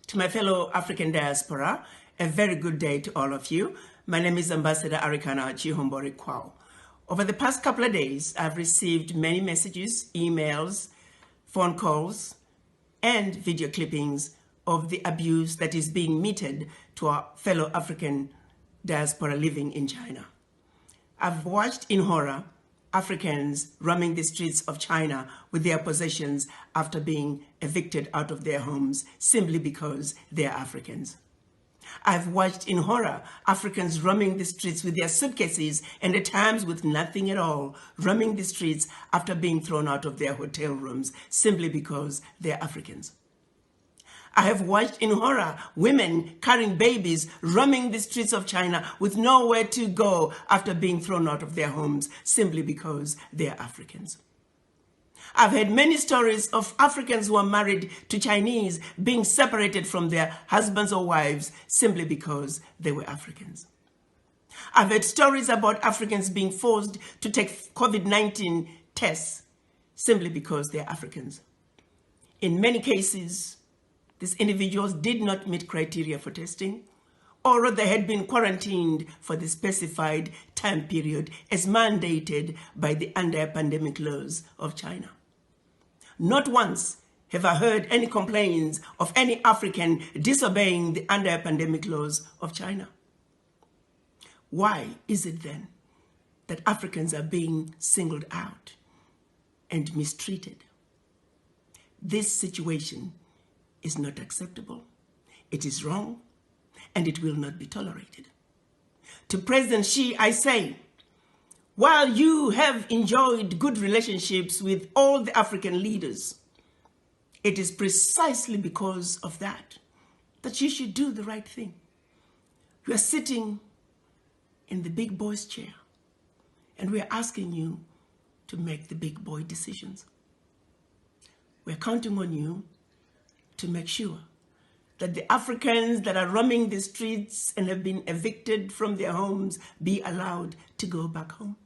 To my fellow African diaspora, a very good day to all of you. My name is Ambassador Arikana Chihombori-Quao. Over the past couple of days, I've received many messages, emails, phone calls, and video clippings of the abuse that is being meted to our fellow African diaspora living in China. I've watched in horror Africans roaming the streets of China with their possessions after being evicted out of their homes simply because they are Africans. I've watched in horror Africans roaming the streets with their suitcases and at times with nothing at all, roaming the streets after being thrown out of their hotel rooms simply because they're Africans. I have watched in horror women carrying babies roaming the streets of China with nowhere to go after being thrown out of their homes simply because they are Africans. I've heard many stories of Africans who are married to Chinese being separated from their husbands or wives simply because they were Africans. I've heard stories about Africans being forced to take COVID-19 tests simply because they're Africans. In many cases, these individuals did not meet criteria for testing, or they had been quarantined for the specified time period as mandated by the anti-pandemic laws of China. Not once have I heard any complaints of any African disobeying the anti-pandemic laws of China. Why is it then that Africans are being singled out and mistreated? This situation is not acceptable. It is wrong, and it will not be tolerated. To President Xi, I say, while you have enjoyed good relationships with all the African leaders, it is precisely because of that you should do the right thing. You are sitting in the big boy's chair, and we are asking you to make the big boy decisions. We are counting on you to make sure that the Africans that are roaming the streets and have been evicted from their homes be allowed to go back home.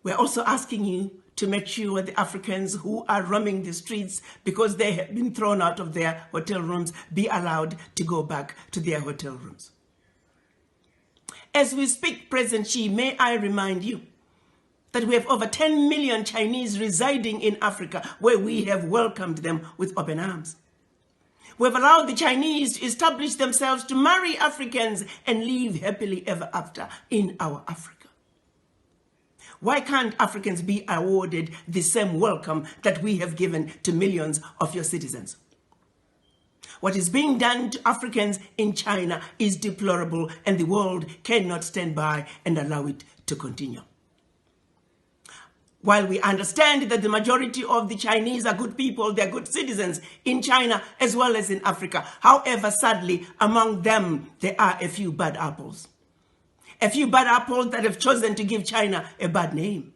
We're also asking you to make sure the Africans who are roaming the streets because they have been thrown out of their hotel rooms be allowed to go back to their hotel rooms. As we speak, President Xi, may I remind you that we have over 10 million Chinese residing in Africa where we have welcomed them with open arms. We have allowed the Chinese to establish themselves to marry Africans and live happily ever after in our Africa. Why can't Africans be awarded the same welcome that we have given to millions of your citizens? What is being done to Africans in China is deplorable, and the world cannot stand by and allow it to continue. While we understand that the majority of the Chinese are good people, they're good citizens in China as well as in Africa. However, sadly, among them, there are a few bad apples. A few bad apples that have chosen to give China a bad name.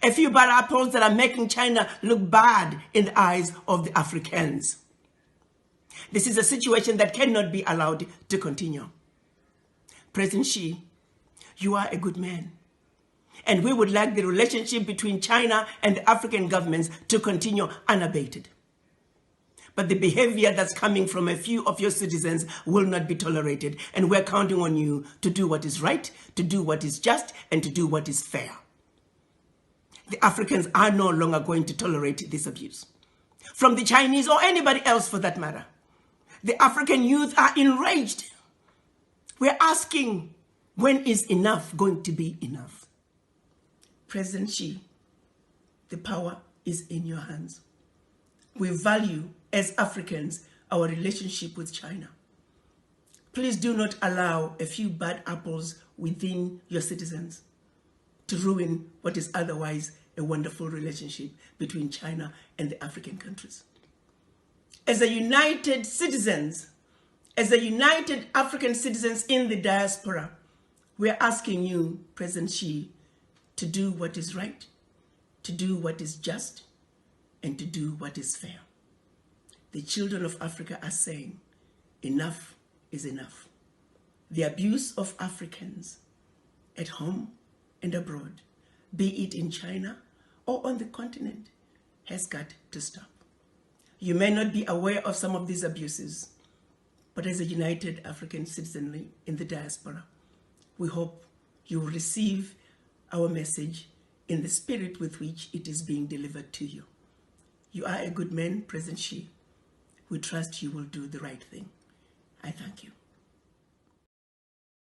A few bad apples that are making China look bad in the eyes of the Africans. This is a situation that cannot be allowed to continue. President Xi, you are a good man. And we would like the relationship between China and the African governments to continue unabated. But the behavior that's coming from a few of your citizens will not be tolerated. And we're counting on you to do what is right, to do what is just, and to do what is fair. The Africans are no longer going to tolerate this abuse. From the Chinese or anybody else for that matter. The African youth are enraged. We're asking, when is enough going to be enough? President Xi, the power is in your hands. We value, as Africans, our relationship with China. Please do not allow a few bad apples within your citizens to ruin what is otherwise a wonderful relationship between China and the African countries. As a united citizens, as a united African citizens in the diaspora, we are asking you, President Xi, to do what is right, to do what is just, and to do what is fair. The children of Africa are saying, enough is enough. The abuse of Africans at home and abroad, be it in China or on the continent, has got to stop. You may not be aware of some of these abuses, but as a united African citizenry in the diaspora, we hope you will receive our message in the spirit with which it is being delivered to you. You are a good man, President Xi. We trust you will do the right thing. I thank you.